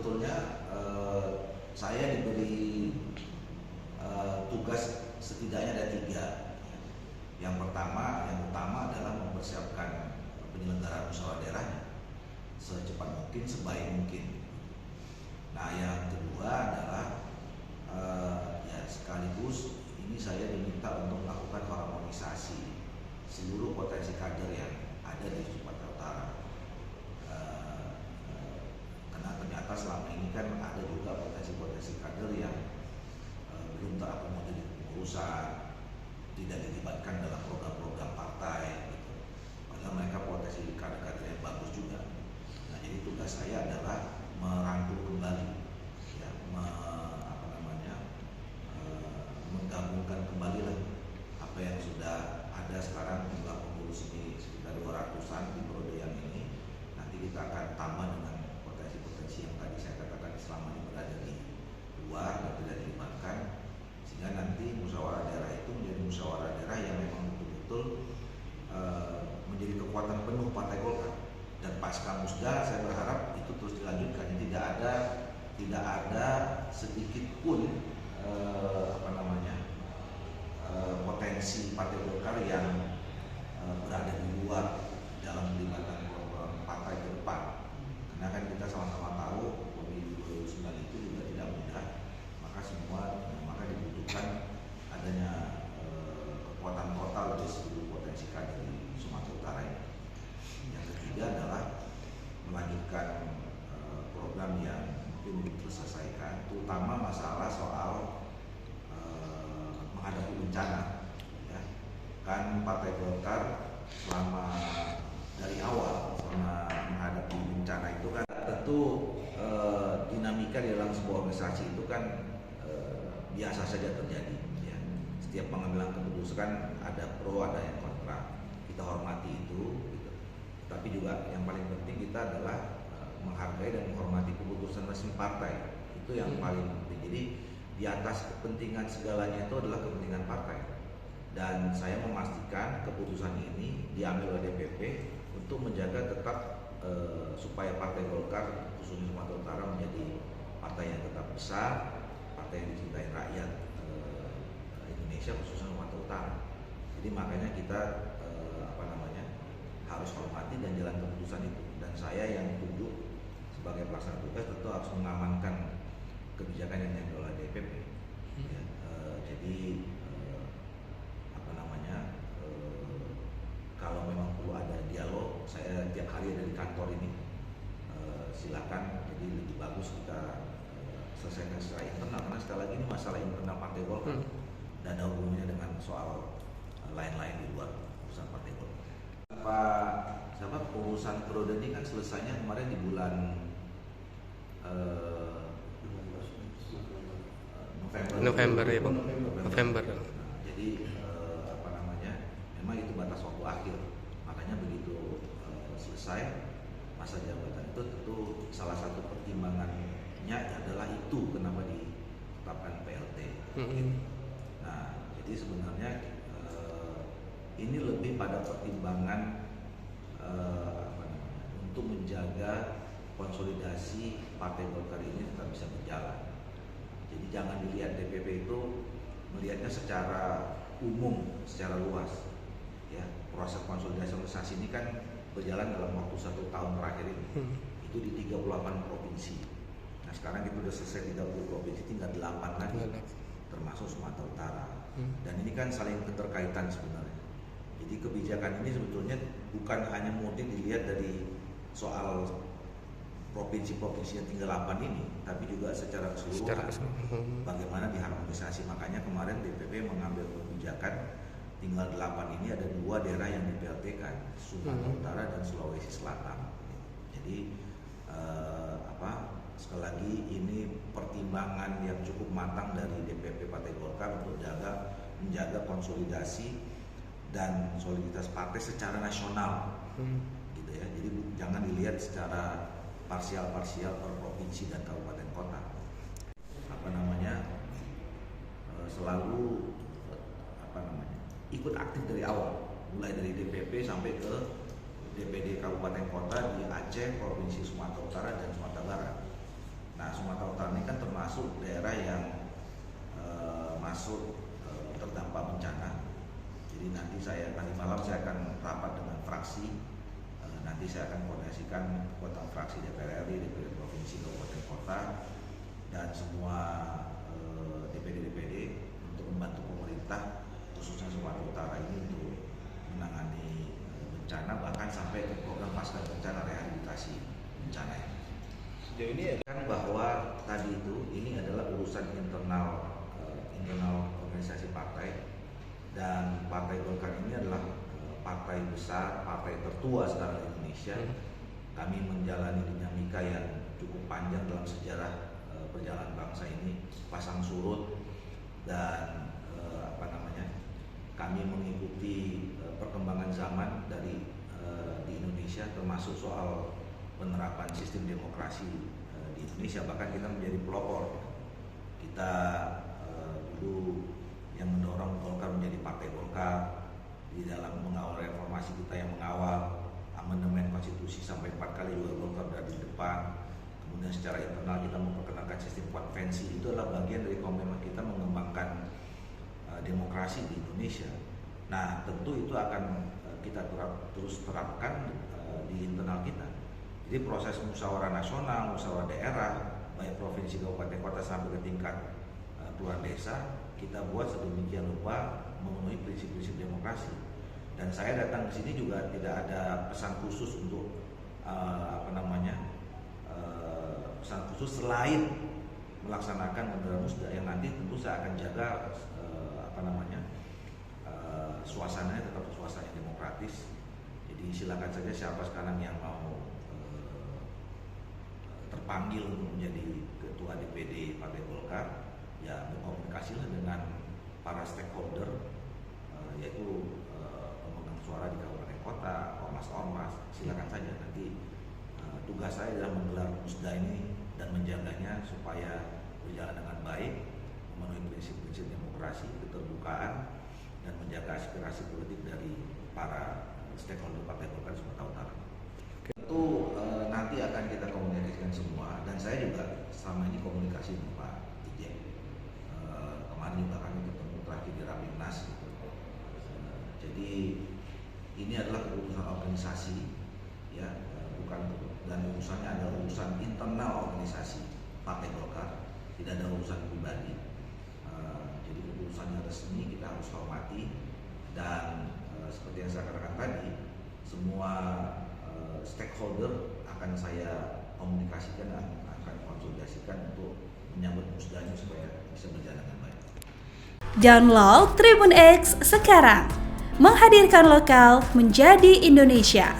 sebetulnya saya diberi tugas setidaknya ada 3. Yang utama adalah mempersiapkan penyelenggaraan musyawarah daerahnya secepat mungkin, sebaik mungkin. Nah, yang kedua adalah ya sekaligus ini saya diminta untuk melakukan harmonisasi seluruh potensi kader yang ada di Sumatera Utara. Karena ternyata selama ini kan ada juga potensi-potensi kader yang belum terakomodir di pengurusan, tidak dilibatkan dalam program-program partai, gitu. Padahal mereka potensi kader-kader yang bagus juga. Nah, jadi tugas saya adalah merangkul kembali, ya, menggabungkan kembali lah apa yang sudah ada sekarang. Jumlah pengurus ini sekitar 200-an di periode yang ini. Nanti kita akan tambah dengan potensi-potensi yang tadi saya katakan selama ini berada di luar dan tidak dilibatkan, sehingga nanti musyawarah daerah itu menjadi musyawarah daerah yang memang betul-betul menjadi kekuatan penuh Partai Golkar. Dan pasca musda saya berharap itu terus dilanjutkan. Tidak ada sedikit pun potensi Partai Golkar yang berada di luar dalam pelibatan program partai ke depan. Karena kan kita sama-sama tahu pemilu 2009 itu juga tidak mudah, maka dibutuhkan adanya kekuatan total dari seluruh potensi kader di Sumatera Utara ini. Yang ketiga adalah melanjutkan program yang mungkin belum terselesaikan, terutama masalah soal menghadapi bencana. Ya. Kan Partai Golkar selama dari awal selama menghadapi bencana itu kan tentu dinamika di dalam sebuah organisasi itu kan biasa saja terjadi. Ya. Setiap pengambilan keputusan kan ada pro, ada yang kontra. Kita hormati itu. Gitu. Tapi juga yang paling penting kita adalah menghargai dan menghormati keputusan resmi partai. Itu yang paling penting. Jadi di atas kepentingan segalanya itu adalah kepentingan partai. Dan saya memastikan keputusan ini diambil oleh DPP untuk menjaga tetap supaya Partai Golkar khususnya Sumatera Utara menjadi partai yang tetap besar, partai yang dicintai rakyat Indonesia khususnya Sumatera Utara. Jadi makanya kita harus hormati dan jalan keputusan itu. Dan saya yang tunjuk sebagai pelaksana tugas tentu harus mengamankan kebijakan yang diambil oleh DPP. Ya, jadi kalau memang perlu ada dialog, saya tiap hari ada di kantor ini. Silakan. Jadi lebih bagus kita selesaikan secara internal, karena sekali lagi ini masalah internal Partai Golkar dan ada hubungannya dengan soal lain-lain di luar urusan Partai Golkar. Urusan periode ini kan selesainya kemarin di bulan November ya Bang. November. Jadi memang itu batas waktu akhir. Makanya begitu selesai masa jabatan itu tentu salah satu pertimbangannya adalah itu kenapa ditetapkan PLT. Nah, jadi sebenarnya ini lebih pada pertimbangan untuk menjaga konsolidasi Partai Golkar ini tetap bisa berjalan. Jadi jangan dilihat DPP itu melihatnya secara umum, secara luas. Ya, proses konsolidasi organisasi ini kan berjalan dalam waktu 1 tahun terakhir ini. Itu di 38 provinsi. Nah, sekarang kita sudah selesai 30 provinsi, tinggal 8 lagi, termasuk Sumatera Utara. Dan ini kan saling keterkaitan sebenarnya. Jadi kebijakan ini sebetulnya bukan hanya murni dilihat dari soal provinsi-provinsi yang tinggal 8 ini, tapi juga secara keseluruhan bagaimana diharmonisasi. Makanya kemarin DPP mengambil kebijakan tinggal 8 ini ada 2 daerah yang di PLT-kan, Sumatera Utara dan Sulawesi Selatan. Jadi sekali lagi ini pertimbangan yang cukup matang dari DPP Partai Golkar untuk menjaga konsolidasi dan soliditas partai secara nasional, gitu ya. Jadi jangan dilihat secara parsial-parsial per provinsi dan kabupaten kota. Selalu ikut aktif dari awal, mulai dari DPP sampai ke DPD kabupaten kota di Aceh, Provinsi Sumatera Utara dan Sumatera Barat. Nah, berangsur terdampak bencana. Jadi nanti tadi malam saya akan rapat dengan fraksi. Nanti saya akan koordinasikan kekuatan fraksi DPR RI, DPD provinsi, kabupaten kota, dan semua DPD untuk membantu pemerintah khususnya Sumatera Utara ini untuk menangani bencana, bahkan sampai ke program pasca bencana rehabilitasi bencana ini. Sejauh ini Kan bahwa tadi itu ini adalah urusan internal organisasi partai, dan Partai Golkar ini adalah partai besar, partai tertua sekarang di Indonesia. Kami menjalani dinamika yang cukup panjang dalam sejarah perjalanan bangsa ini, pasang surut, dan kami mengikuti perkembangan zaman di Indonesia, termasuk soal penerapan sistem demokrasi di Indonesia. Bahkan kita menjadi pelopor. Kita dulu yang mendorong Golkar menjadi Partai Golkar, di dalam mengawal reformasi kita yang mengawal amandemen konstitusi sampai 4 kali juga Golkar berada di depan. Kemudian secara internal kita memperkenalkan sistem konvensi. Itu adalah bagian dari komitmen kita mengembangkan demokrasi di Indonesia. Nah, tentu itu akan kita terus terapkan di internal kita. Jadi proses musyawarah nasional, musyawarah daerah, baik provinsi, kabupaten, kota sampai ke tingkat kelurahan desa, kita buat sedemikian rupa memenuhi prinsip-prinsip demokrasi. Dan saya datang ke sini juga tidak ada pesan khusus untuk pesan khusus selain melaksanakan Undang Musda, yang nanti tentu saya akan jaga suasananya tetap suasana demokratis. Jadi silakan saja siapa sekarang yang mau terpanggil untuk menjadi ketua DPD Partai Golkar, ya berkomunikasilah dengan para stakeholder, yaitu pemegang suara di kabupaten kota, ormas-ormas. Silakan saja, nanti tugas saya adalah menggelar musda ini dan menjaganya supaya berjalan dengan baik, memenuhi prinsip-prinsip demokrasi, keterbukaan, dan menjaga aspirasi politik dari para stakeholder Partai Golkar Sumatera Utara. Tentu nanti akan kita komunikasikan semua, dan saya juga selama ini komunikasi dengan Pak Ijen. Kemarin juga kami bertemu terakhir di Rapimnas gitu. Jadi ini adalah keputusan organisasi, ya, dan urusannya adalah urusan internal organisasi Partai Golkar, tidak ada urusan pribadi. Jadi keputusannya resmi, kita harus hormati, dan seperti yang saya katakan tadi, semua stakeholder akan saya komunikasikan dan akan konsolidasikan untuk menyambut musdanya supaya bisa berjalan dengan baik. Download Tribun X sekarang, menghadirkan lokal menjadi Indonesia.